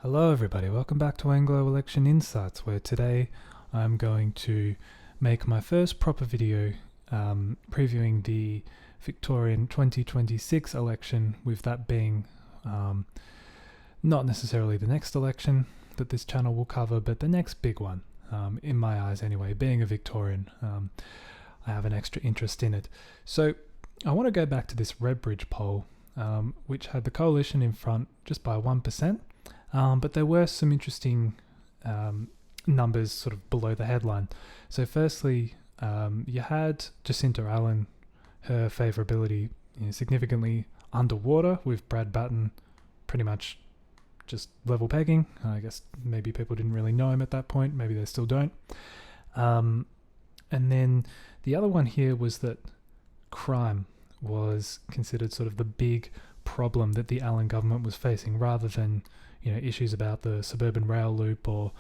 Hello everybody, welcome back to Anglo Election Insights, where today I'm going to make my first proper video previewing the Victorian 2026 election, with that being not necessarily the next election that this channel will cover, but the next big one, in my eyes anyway. Being a Victorian, I have an extra interest in it. So I want to go back to this Redbridge poll, which had the coalition in front just by 1%. But there were some interesting numbers sort of below the headline. So firstly, you had Jacinta Allen, her favourability significantly underwater, with Brad Batten pretty much just level pegging. I guess maybe people didn't really know him at that point. Maybe they still don't. And then the other one here was that crime was considered sort of the big problem that the Allen government was facing, rather than issues about the suburban rail loop or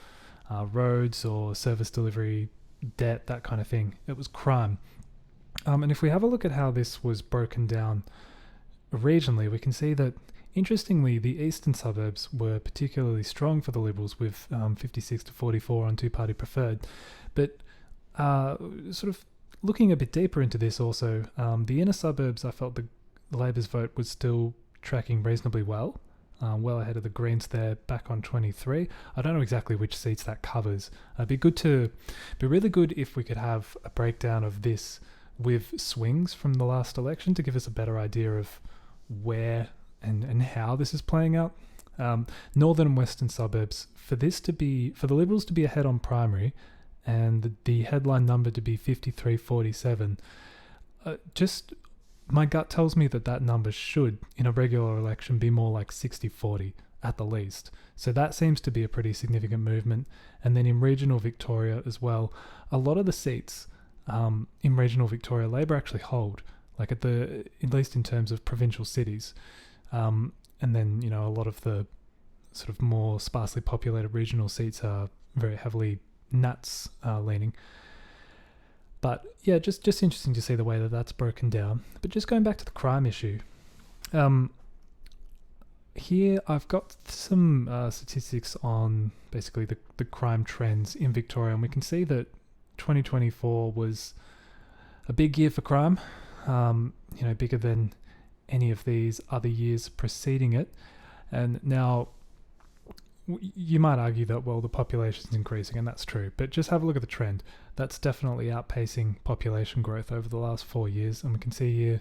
roads or service delivery, debt, that kind of thing. It was crime. And if we have a look at how this was broken down regionally, we can see that, interestingly, the eastern suburbs were particularly strong for the Liberals, with 56 to 44 on two-party preferred. But sort of looking a bit deeper into this also, the inner suburbs, I felt the Labor's vote was still tracking reasonably well. Well ahead of the Greens there, back on 23. I don't know exactly which seats that covers. It'd be really good if we could have a breakdown of this with swings from the last election to give us a better idea of where and how this is playing out. Northern and western suburbs, for the Liberals to be ahead on primary and the headline number to be 53-47, my gut tells me that number should, in a regular election, be more like 60-40 at the least. So that seems to be a pretty significant movement. And then in regional Victoria as well, a lot of the seats in regional Victoria, Labor actually hold, like at least in terms of provincial cities. And then, a lot of the sort of more sparsely populated regional seats are very heavily Nats leaning. But yeah, just interesting to see the way that that's broken down. But just going back to the crime issue, here I've got some statistics on basically the crime trends in Victoria, and we can see that 2024 was a big year for crime, bigger than any of these other years preceding it. And now you might argue that, well, the population's increasing, and that's true, but just have a look at the trend. That's definitely outpacing population growth over the last 4 years, and we can see here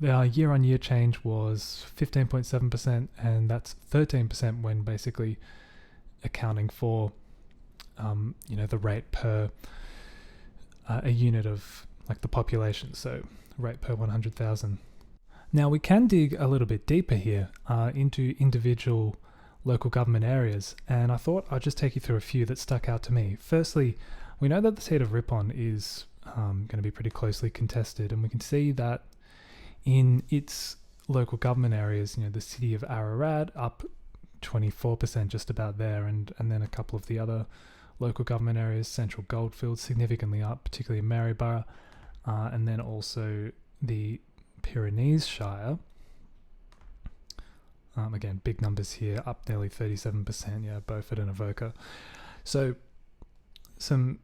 the year-on-year change was 15.7%, and that's 13% when basically accounting for the rate per a unit of like the population, so rate per 100,000. Now, we can dig a little bit deeper here into individual local government areas, and I thought I'd just take you through a few that stuck out to me. Firstly, we know that the seat of Ripon is going to be pretty closely contested, and we can see that in its local government areas, the city of Ararat up 24%, just about there, and then a couple of the other local government areas, Central Goldfields significantly up, particularly in Maryborough, and then also the Pyrenees Shire. Again, big numbers here, up nearly 37%, Beaufort and Avoca. So some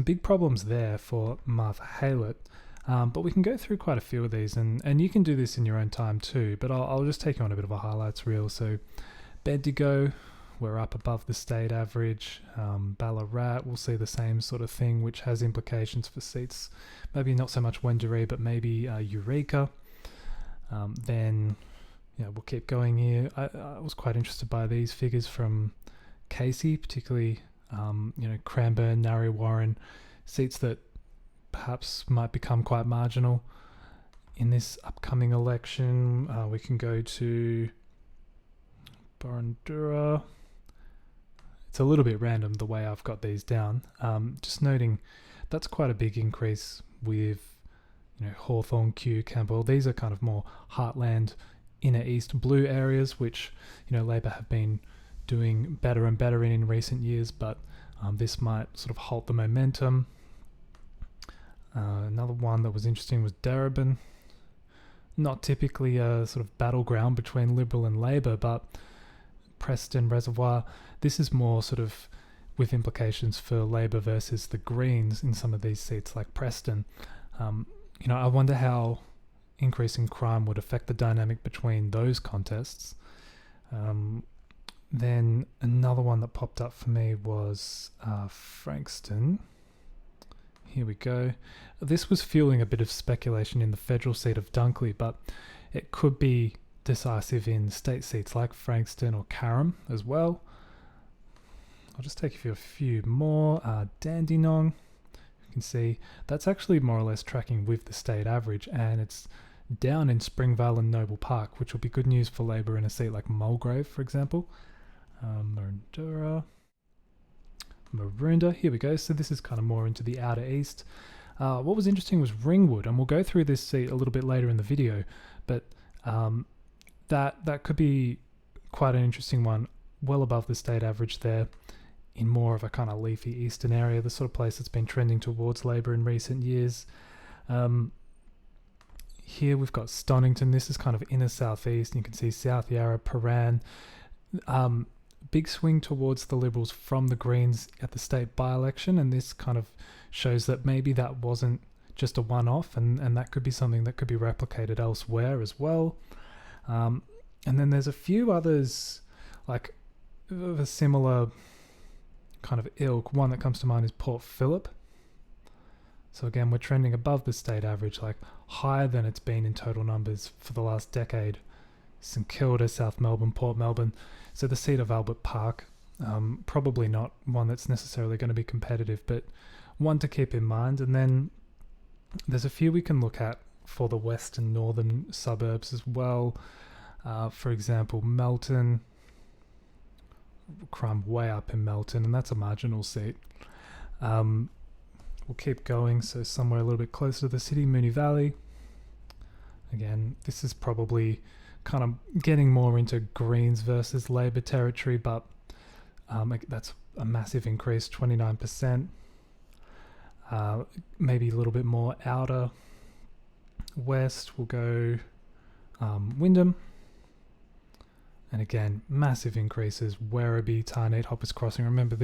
big problems there for Martha Haylett, but we can go through quite a few of these, and you can do this in your own time too, but I'll just take you on a bit of a highlights reel. So Bendigo, we're up above the state average. Ballarat, we'll see the same sort of thing, which has implications for seats, maybe not so much Wendouree, but maybe Eureka. Then we'll keep going here. I was quite interested by these figures from Casey, particularly Cranbourne, Narre Warren, seats that perhaps might become quite marginal in this upcoming election. We can go to Burundura. It's a little bit random the way I've got these down. Just noting that's quite a big increase with Hawthorn, Kew, Campbell. These are kind of more heartland, inner east blue areas, which Labor have been doing better and better in recent years, but this might sort of halt the momentum. Another one that was interesting was Darebin. Not typically a sort of battleground between Liberal and Labor, but Preston Reservoir. This is more sort of with implications for Labor versus the Greens in some of these seats like Preston. I wonder how increasing crime would affect the dynamic between those contests. Then another one that popped up for me was Frankston. Here we go. This was fueling a bit of speculation in the federal seat of Dunkley, but it could be decisive in state seats like Frankston or Carrum as well. I'll just take you through a few more. Dandenong, you can see that's actually more or less tracking with the state average, and it's down in Springvale and Noble Park, which will be good news for Labor in a seat like Mulgrave, for example. Maroondah, here we go. So this is kind of more into the outer east. What was interesting was Ringwood, and we'll go through this seat a little bit later in the video, but that could be quite an interesting one, well above the state average there, in more of a kind of leafy eastern area, the sort of place that's been trending towards Labor in recent years. Here we've got Stonington. This is kind of inner southeast, and you can see South Yarra, Paran. Big swing towards the Liberals from the Greens at the state by-election, and this kind of shows that maybe that wasn't just a one-off, and that could be something that could be replicated elsewhere as well. And then there's a few others like of a similar kind of ilk. One that comes to mind is Port Phillip. So again, we're trending above the state average, like higher than it's been in total numbers for the last decade. St Kilda, South Melbourne, Port Melbourne. So the seat of Albert Park, probably not one that's necessarily going to be competitive, but one to keep in mind. And then there's a few we can look at for the west and northern suburbs as well. For example, Melton, crime way up in Melton, and that's a marginal seat. We'll keep going, so somewhere a little bit closer to the city, Moonee Valley. Again, this is probably kind of getting more into Greens versus Labor territory, but that's a massive increase, 29%. Maybe a little bit more outer west, we'll go Wyndham. And again, massive increases, Werribee, Tarneit, Hoppers Crossing. Remember,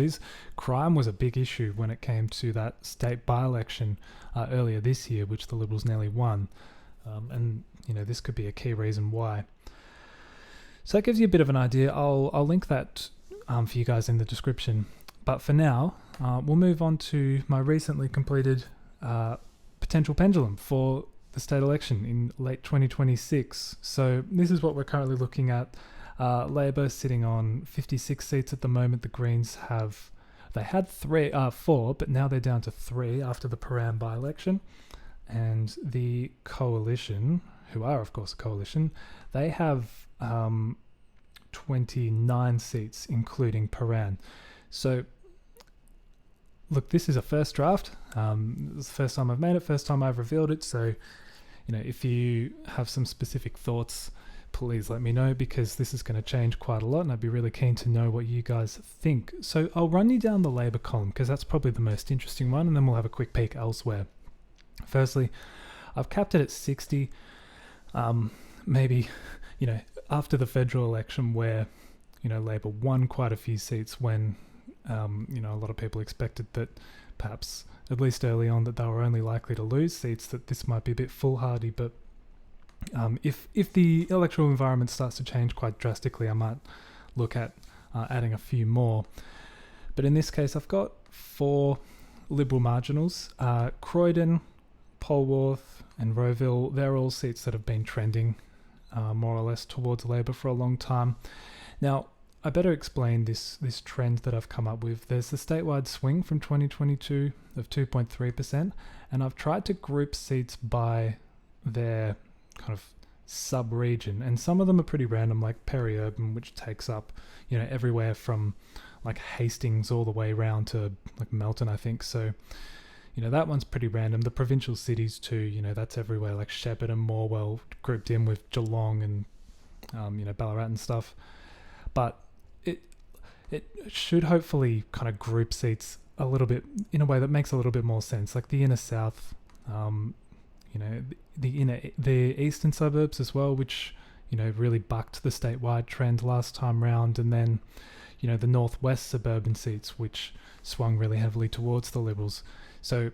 crime was a big issue when it came to that state by-election earlier this year, which the Liberals nearly won. And this could be a key reason why. So that gives you a bit of an idea. I'll link that for you guys in the description. But for now, we'll move on to my recently completed Potential Pendulum for the state election in late 2026. So this is what we're currently looking at. Labor sitting on 56 seats at the moment. The Greens had 4, but now they're down to 3 after the Paran by-election. And the coalition, who are of course a coalition, they have 29 seats, including Paran. So look, this is a first draft. It's the first time I've made it, first time I've revealed it. So, if you have some specific thoughts, please let me know, because this is going to change quite a lot, and I'd be really keen to know what you guys think. So I'll run you down the Labor column, because that's probably the most interesting one, and then we'll have a quick peek elsewhere. Firstly, I've capped it at 60. Maybe, after the federal election where, Labor won quite a few seats when, a lot of people expected that perhaps, at least early on, that they were only likely to lose seats, that this might be a bit foolhardy. But if the electoral environment starts to change quite drastically, I might look at adding a few more. But in this case, I've got 4 Liberal marginals. Croydon, Polwarth and Rowville, they're all seats that have been trending more or less towards Labor for a long time. Now, I better explain this trend that I've come up with. There's the statewide swing from 2022 of 2.3%, and I've tried to group seats by their kind of sub-region, and some of them are pretty random, like peri-urban, which takes up, everywhere from like Hastings all the way around to like Melton, I think. So, that one's pretty random. The provincial cities too, that's everywhere, like Shepherd and Morwell grouped in with Geelong and, Ballarat and stuff. But it should hopefully kind of group seats a little bit in a way that makes a little bit more sense, like the inner south, the eastern suburbs as well, which, really bucked the statewide trend last time round, and then the northwest suburban seats, which swung really heavily towards the Liberals. So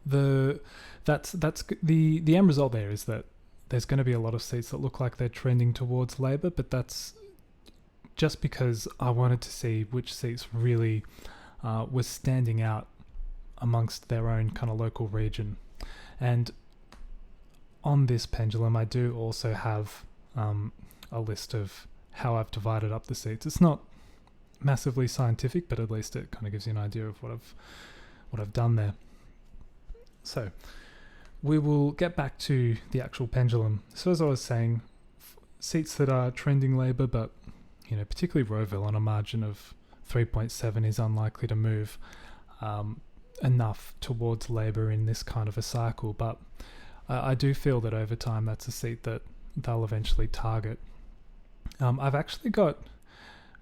that's the end result there is that there's going to be a lot of seats that look like they're trending towards Labor, but that's just because I wanted to see which seats really were standing out amongst their own kind of local region. And on this pendulum, I do also have a list of how I've divided up the seats. It's not massively scientific, but at least it kind of gives you an idea of what I've done there. So we will get back to the actual pendulum. So as I was saying, seats that are trending Labor, but particularly Rowville on a margin of 3.7 is unlikely to move enough towards Labor in this kind of a cycle. But I do feel that over time that's a seat that they'll eventually target. I've actually got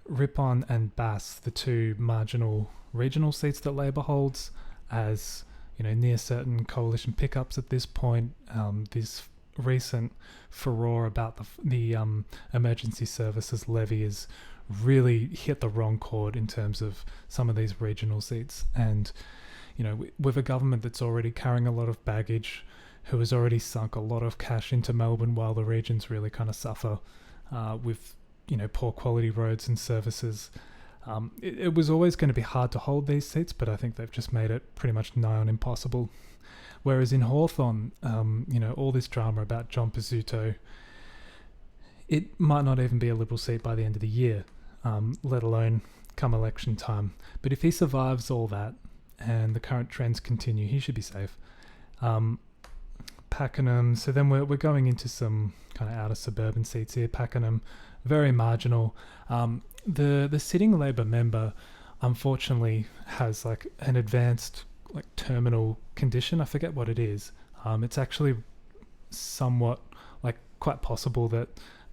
Ripon and Bass, the two marginal regional seats that Labor holds, as near certain coalition pickups at this point. This recent furore about the emergency services levy has really hit the wrong chord in terms of some of these regional seats. And with a government that's already carrying a lot of baggage, who has already sunk a lot of cash into Melbourne while the regions really kind of suffer with poor quality roads and services. It was always going to be hard to hold these seats, but I think they've just made it pretty much nigh on impossible. Whereas in Hawthorn, all this drama about John Pizzuto, it might not even be a Liberal seat by the end of the year, let alone come election time. But if he survives all that and the current trends continue, he should be safe. Pakenham, so then we're going into some kind of outer suburban seats here. Pakenham, very marginal. The sitting Labor member, unfortunately, has like an advanced terminal condition. I forget what it is. It's actually somewhat quite possible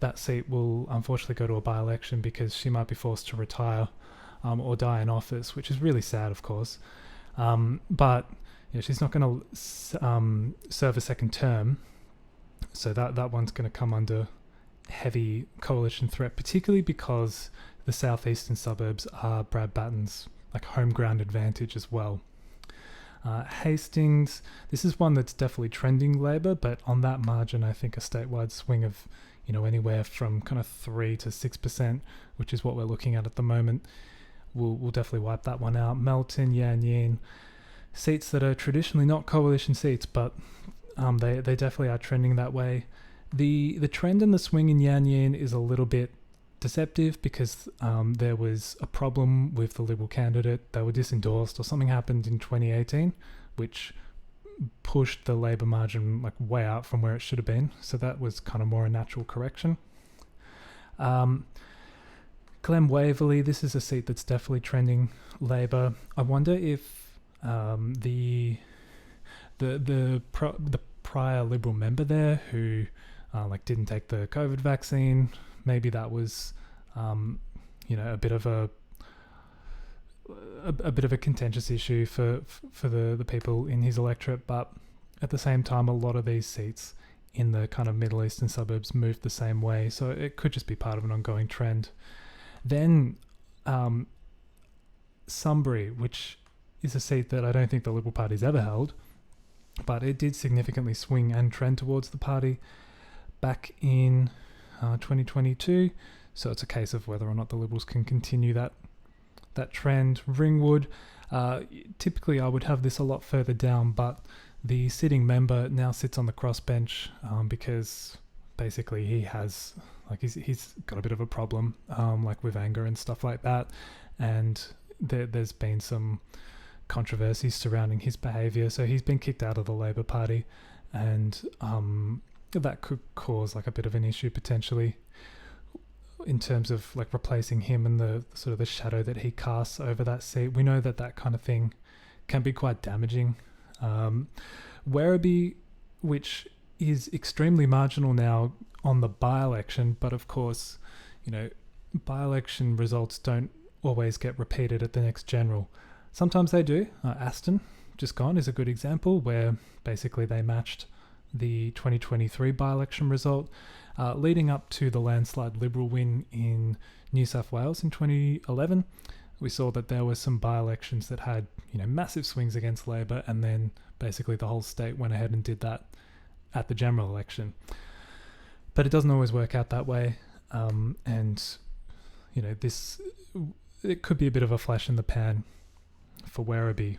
that seat will unfortunately go to a by-election because she might be forced to retire or die in office, which is really sad, of course. But she's not going to serve a second term, so that one's going to come under heavy coalition threat, particularly because the southeastern suburbs are Brad Batten's home ground advantage as well. Hastings, this is one that's definitely trending Labor, but on that margin I think a statewide swing of anywhere from kind of 3 to 6%, which is what we're looking at the moment, will definitely wipe that one out. Melton, Yan Yin, seats that are traditionally not coalition seats, but they definitely are trending that way. The trend and the swing in Yan Yin is a little bit deceptive because there was a problem with the Liberal candidate. They were disendorsed or something happened in 2018, which pushed the Labor margin way out from where it should have been. So that was kind of more a natural correction. Glen Waverley, this is a seat that's definitely trending Labor. I wonder if the prior Liberal member there who didn't take the COVID vaccine, maybe that was a bit of a contentious issue for the people in his electorate. But at the same time, a lot of these seats in the kind of Middle Eastern suburbs moved the same way, so it could just be part of an ongoing trend. Then Sunbury, which is a seat that I don't think the Liberal Party's ever held, but it did significantly swing and trend towards the party back in 2022, so it's a case of whether or not the Liberals can continue that trend. Ringwood, typically I would have this a lot further down, but the sitting member now sits on the crossbench because basically he has he's got a bit of a problem with anger and stuff like that, and there's been some controversies surrounding his behaviour, so he's been kicked out of the Labor Party, and that could cause a bit of an issue potentially in terms of replacing him and the sort of the shadow that he casts over that seat. We know that kind of thing can be quite damaging. Werribee, which is extremely marginal now on the by-election, but of course, by-election results don't always get repeated at the next general. Sometimes they do. Aston, just gone, is a good example where basically they matched the 2023 by-election result, leading up to the landslide Liberal win in New South Wales in 2011. We saw that there were some by-elections that had, massive swings against Labor, and then basically the whole state went ahead and did that at the general election. But it doesn't always work out that way, and it could be a bit of a flash in the pan for Werribee.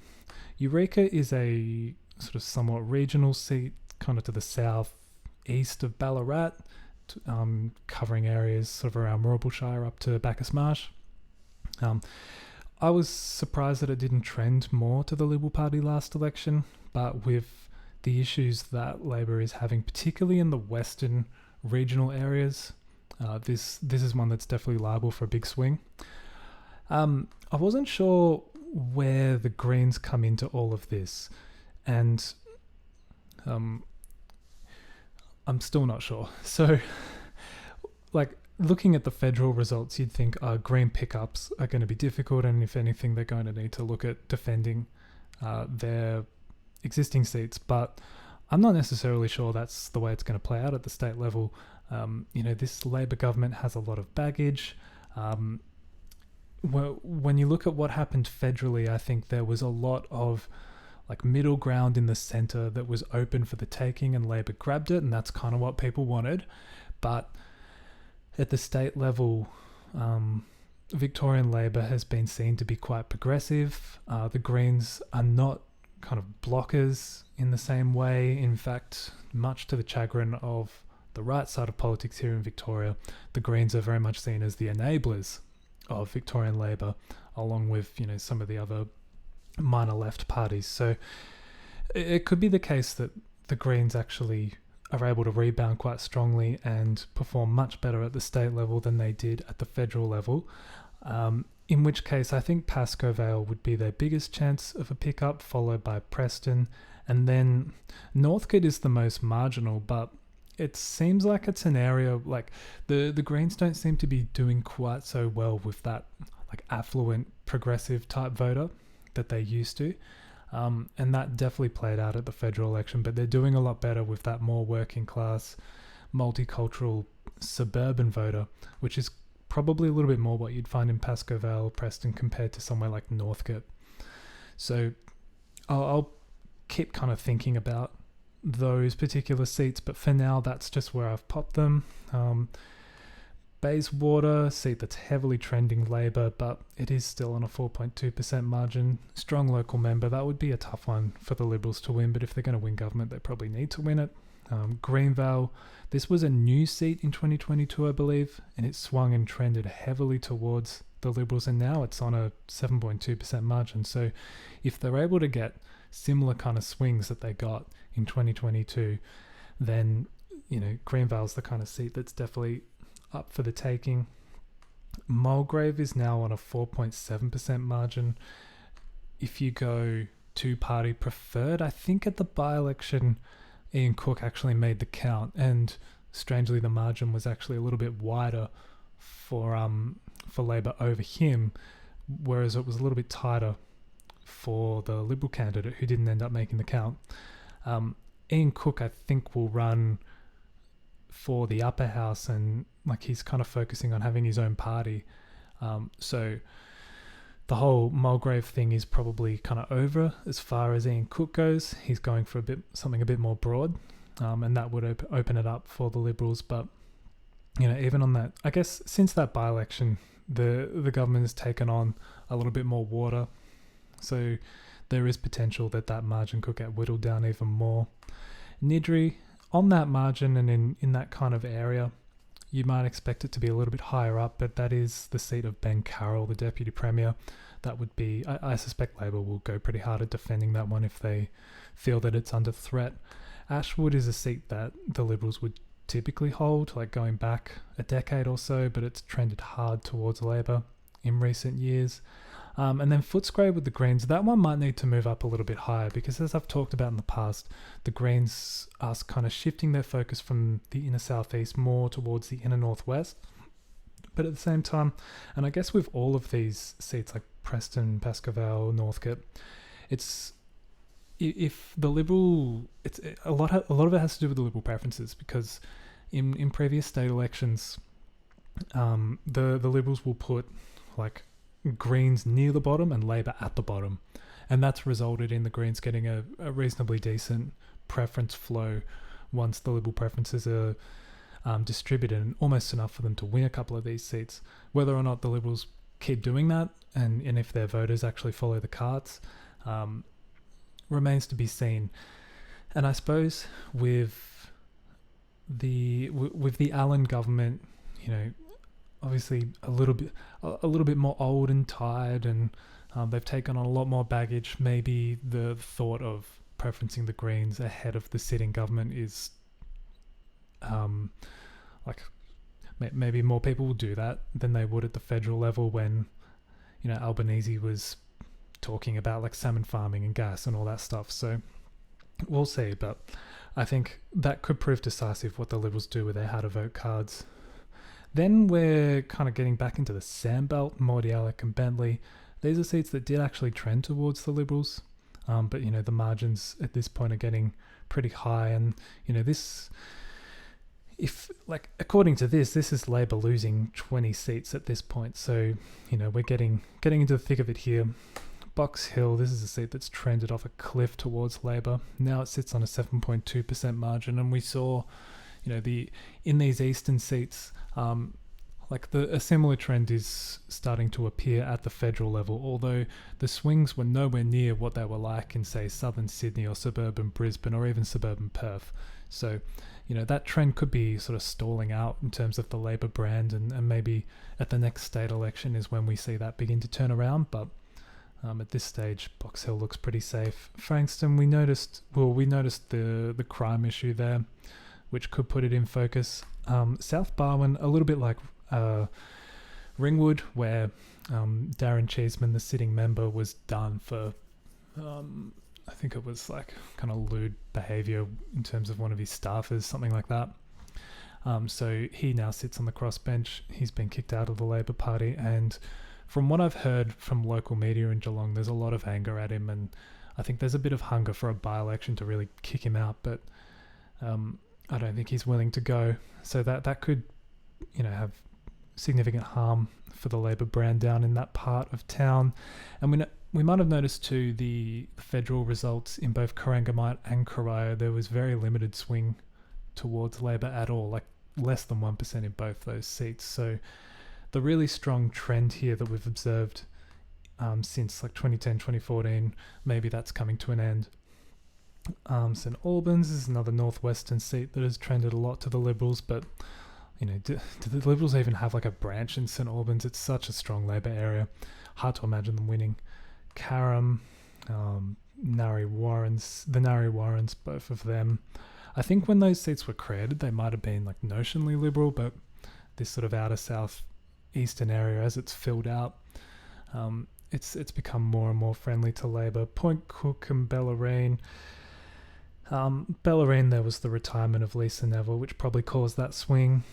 Eureka is a sort of somewhat regional seat, kind of to the south-east of Ballarat, covering areas sort of around Warrabulshire up to Bacchus Marsh. I was surprised that it didn't trend more to the Liberal Party last election, but with the issues that Labor is having, particularly in the western regional areas, this is one that's definitely liable for a big swing. I wasn't sure where the Greens come into all of this, and I'm still not sure. So, looking at the federal results, you'd think Green pickups are going to be difficult, and if anything, they're going to need to look at defending their existing seats. But I'm not necessarily sure that's the way it's going to play out at the state level. This Labor government has a lot of baggage. When you look at what happened federally, I think there was a lot of middle ground in the centre that was open for the taking, and Labor grabbed it, and that's kind of what people wanted. But at the state level, Victorian Labor has been seen to be quite progressive. The Greens are not kind of blockers in the same way. In fact, much to the chagrin of the right side of politics here in Victoria, the Greens are very much seen as the enablers of Victorian Labor, along with some of the other minor left parties. So it could be the case that the Greens actually are able to rebound quite strongly and perform much better at the state level than they did at the federal level, in which case I think Pascoe Vale would be their biggest chance of a pickup, followed by Preston, and then Northcote is the most marginal, but it seems like it's an area the Greens don't seem to be doing quite so well with that affluent progressive type voter that they used to. And that definitely played out at the federal election, but they're doing a lot better with that more working class, multicultural suburban voter, which is probably a little bit more what you'd find in Pascoe Vale, Preston, compared to somewhere like Northcote. So I'll keep kind of thinking about those particular seats, but for now that's just where I've popped them. Bayswater, seat that's heavily trending Labor, but it is still on a 4.2% margin. Strong local member, that would be a tough one for the Liberals to win, but if they're going to win government, they probably need to win it. Greenvale, this was a new seat in 2022, I believe, and it swung and trended heavily towards the Liberals, and now it's on a 7.2% margin. So if they're able to get similar kind of swings that they got in 2022, then, Greenvale's the kind of seat that's definitely up for the taking. Mulgrave is now on a 4.7% margin. If you go two-party preferred, I think at the by-election, Ian Cook actually made the count, and strangely the margin was actually a little bit wider for Labor over him, whereas it was a little bit tighter for the Liberal candidate who didn't end up making the count. Ian Cook, I think, will run for the upper house, and he's kind of focusing on having his own party. So the whole Mulgrave thing is probably kind of over as far as Ian Cook goes. He's going for something a bit more broad, and that would open it up for the Liberals. But even on that, I guess since that by-election, the government has taken on a little bit more water, so there is potential that margin could get whittled down even more. Niddrie, on that margin and in that kind of area, you might expect it to be a little bit higher up, but that is the seat of Ben Carroll, the Deputy Premier. That would be, I suspect Labor will go pretty hard at defending that one if they feel that it's under threat. Ashwood is a seat that the Liberals would typically hold, going back a decade or so, but it's trended hard towards Labor in recent years. And then Footscray with the Greens, that one might need to move up a little bit higher, because as I've talked about in the past, the Greens are kind of shifting their focus from the inner southeast more towards the inner northwest. But at the same time, and I guess with all of these seats like Preston, Pascoe Vale, Northcote, it's if the Liberal, it's a lot of it has to do with the Liberal preferences, because in previous state elections, the Liberals will put like Greens near the bottom and Labor at the bottom, and that's resulted in the Greens getting a reasonably decent preference flow once the Liberal preferences are distributed, and almost enough for them to win a couple of these seats. Whether or not the Liberals keep doing that, and if their voters actually follow the cards, remains to be seen. And I suppose with the Allen government, obviously a little bit more old and tired, and they've taken on a lot more baggage. Maybe the thought of preferencing the Greens ahead of the sitting government is maybe more people will do that than they would at the federal level, when Albanese was talking about like salmon farming and gas and all that stuff. So we'll see, but I think that could prove decisive what the Liberals do with their how to vote cards. Then we're kind of getting back into the Sandbelt, Mordialloc and Bentley. These are seats that did actually trend towards the Liberals, but the margins at this point are getting pretty high, and this, if like according to this is Labor losing 20 seats at this point. So we're getting into the thick of it here. Box Hill, this is a seat that's trended off a cliff towards Labor. Now it sits on a 7.2% margin, and we saw in these eastern seats, a similar trend is starting to appear at the federal level, although the swings were nowhere near what they were like in, say, southern Sydney or suburban Brisbane or even suburban Perth. So, that trend could be sort of stalling out in terms of the Labor brand, and maybe at the next state election is when we see that begin to turn around. But at this stage, Box Hill looks pretty safe. Frankston, we noticed the crime issue there, which could put it in focus. South Barwon, a little bit like Ringwood, where Darren Cheeseman, the sitting member, was done for I think it was like kind of lewd behaviour in terms of one of his staffers, something like that. So he now sits on the crossbench. He's been kicked out of the Labor Party, and from what I've heard from local media in Geelong, there's a lot of anger at him, and I think there's a bit of hunger for a by-election to really kick him out, but I don't think he's willing to go. So that could have significant harm for the Labor brand down in that part of town. And we might have noticed too, the federal results in both Corangamite and Corio, there was very limited swing towards Labor at all, like less than 1% in both those seats. So the really strong trend here that we've observed since like 2010, 2014, maybe that's coming to an end. St Albans is another northwestern seat that has trended a lot to the Liberals, but do the Liberals even have like a branch in St Albans? It's such a strong Labor area. Hard to imagine them winning. Carrum, Narre Warrens, the Narre Warrens, both of them. I think when those seats were created, they might have been like notionally Liberal, but this sort of outer south eastern area, as it's filled out, it's become more and more friendly to Labor. Point Cook and Bellarine. Bellarine, there was the retirement of Lisa Neville, which probably caused that swing.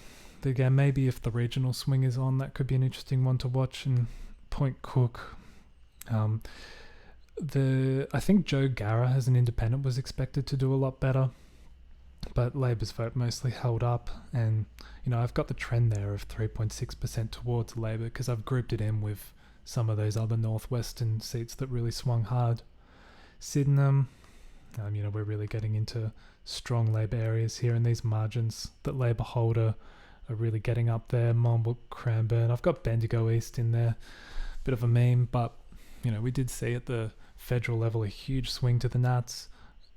Again, maybe if the regional swing is on, that could be an interesting one to watch. And Point Cook, I think Joe Garra as an independent was expected to do a lot better, but Labor's vote mostly held up. And I've got the trend there of 3.6% towards Labor because I've grouped it in with some of those other northwestern seats that really swung hard. Sydenham, we're really getting into strong Labor areas here, and these margins that Labor hold are really getting up there. Monbrook, Cranbourne, I've got Bendigo East in there, bit of a meme, but we did see at the federal level a huge swing to the Nats.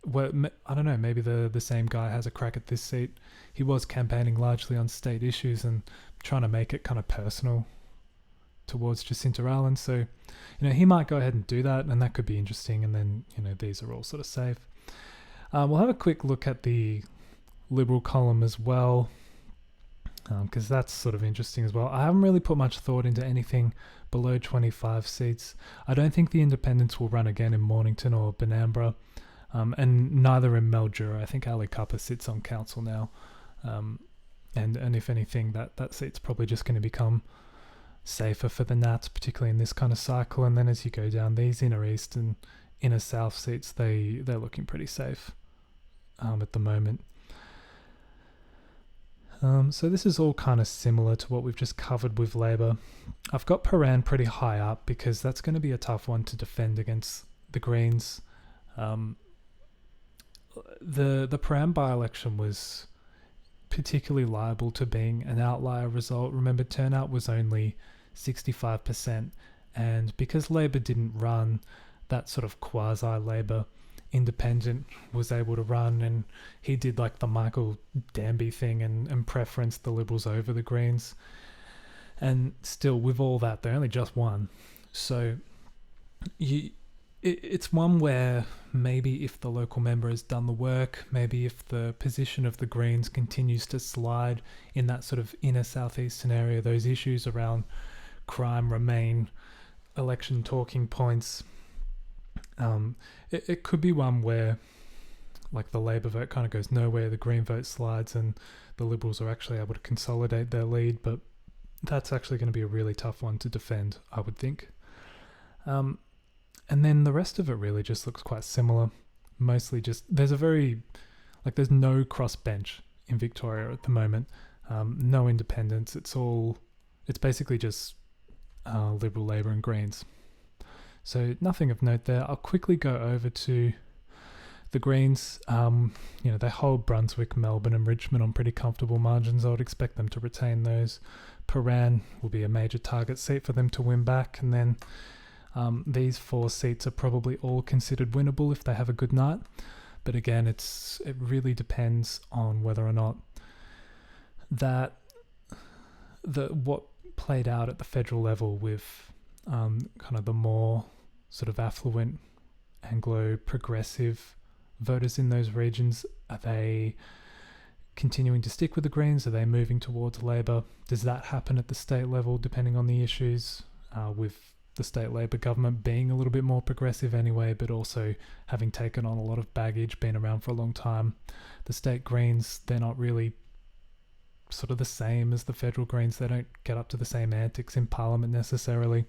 Well, I don't know, maybe the same guy has a crack at this seat. He was campaigning largely on state issues and trying to make it kind of personal towards Jacinta Allen, so he might go ahead and do that, and that could be interesting. And then these are all sort of safe. We'll have a quick look at the Liberal column as well, because that's sort of interesting as well. I haven't really put much thought into anything below 25 seats. I don't think the independents will run again in Mornington or Benambra, and neither in Mildura. I think Ali Cupper sits on council now, and if anything, that seat's probably just going to become safer for the Nats, particularly in this kind of cycle. And then as you go down these inner eastern inner south seats, they're looking pretty safe at the moment. So this is all kind of similar to what we've just covered with Labour. I've got Paran pretty high up because that's going to be a tough one to defend against the Greens. The Paran by-election was particularly liable to being an outlier result. Remember, turnout was only 65%, and because Labor didn't run, that sort of quasi-Labor independent was able to run, and he did like the Michael Danby thing and preferenced the Liberals over the Greens. And still, with all that, they only just won. So it's one where maybe if the local member has done the work, maybe if the position of the Greens continues to slide in that sort of inner southeastern area, those issues around crime remain election talking points. It could be one where like the Labour vote kind of goes nowhere, the Green vote slides, and the Liberals are actually able to consolidate their lead, but that's actually going to be a really tough one to defend, I would think. And then the rest of it really just looks quite similar. Mostly just, there's no crossbench in Victoria at the moment. No independents. It's basically just Liberal, Labour and Greens. So nothing of note there. I'll quickly go over to the Greens. They hold Brunswick, Melbourne and Richmond on pretty comfortable margins. I would expect them to retain those. Paran will be a major target seat for them to win back. And then these 4 seats are probably all considered winnable if they have a good night. But again, it really depends on whether or not what played out at the federal level with kind of the more sort of affluent Anglo-progressive voters in those regions. Are they continuing to stick with the Greens? Are they moving towards Labor? Does that happen at the state level depending on the issues, with the state Labor government being a little bit more progressive anyway, but also having taken on a lot of baggage, been around for a long time? The state Greens, they're not really sort of the same as the federal Greens. They don't get up to the same antics in Parliament necessarily.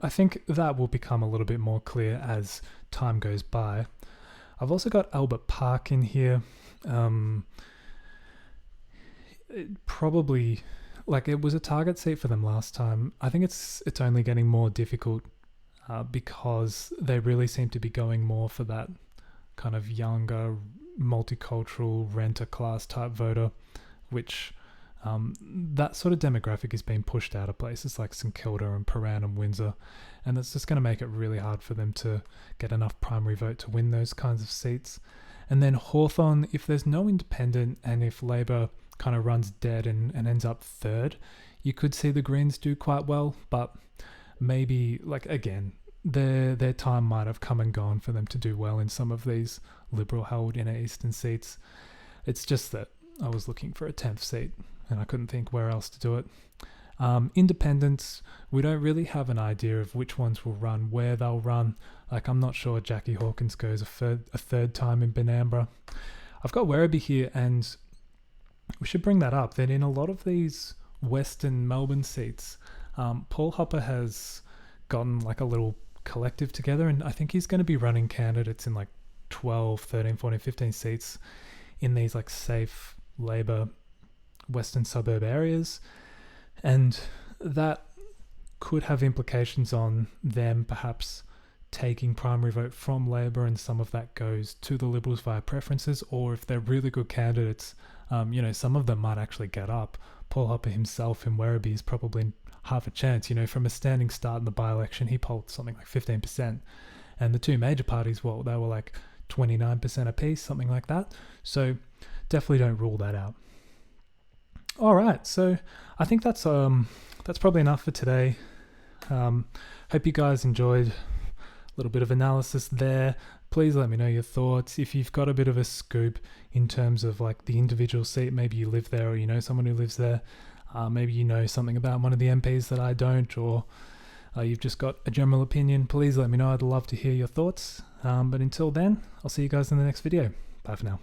I think that will become a little bit more clear as time goes by. I've also got Albert Park in here. Probably, like, it was a target seat for them last time. I think it's only getting more difficult because they really seem to be going more for that kind of younger, multicultural, renter class type voter, which that sort of demographic is being pushed out of places like St Kilda and Paran and Windsor, and that's just going to make it really hard for them to get enough primary vote to win those kinds of seats. And then Hawthorn, if there's no independent and if Labor kind of runs dead and ends up third, you could see the Greens do quite well, but maybe, like, again, their time might have come and gone for them to do well in some of these Liberal held inner eastern seats. It's just that I was looking for a 10th seat and I couldn't think where else to do it. Independents, we don't really have an idea of which ones will run, where they'll run. Like, I'm not sure Jackie Hawkins goes a third time in Benambra. I've got Werribee here, and we should bring that up, that in a lot of these Western Melbourne seats, Paul Hopper has gotten like a little collective together, and I think he's going to be running candidates in like 12, 13, 14, 15 seats in these like safe Labor Western suburb areas. And that could have implications on them perhaps taking primary vote from Labor, and some of that goes to the Liberals via preferences, or if they're really good candidates, some of them might actually get up. Paul Hopper himself in Werribee is probably half a chance. From a standing start in the by-election, he polled something like 15%. And the two major parties, well, they were like 29% apiece, something like that. So definitely don't rule that out. All right, so I think that's probably enough for today. Hope you guys enjoyed a little bit of analysis there. Please let me know your thoughts. If you've got a bit of a scoop in terms of like the individual seat, maybe you live there or you know someone who lives there, maybe you know something about one of the MPs that I don't, or you've just got a general opinion, please let me know. I'd love to hear your thoughts. But until then, I'll see you guys in the next video. Bye for now.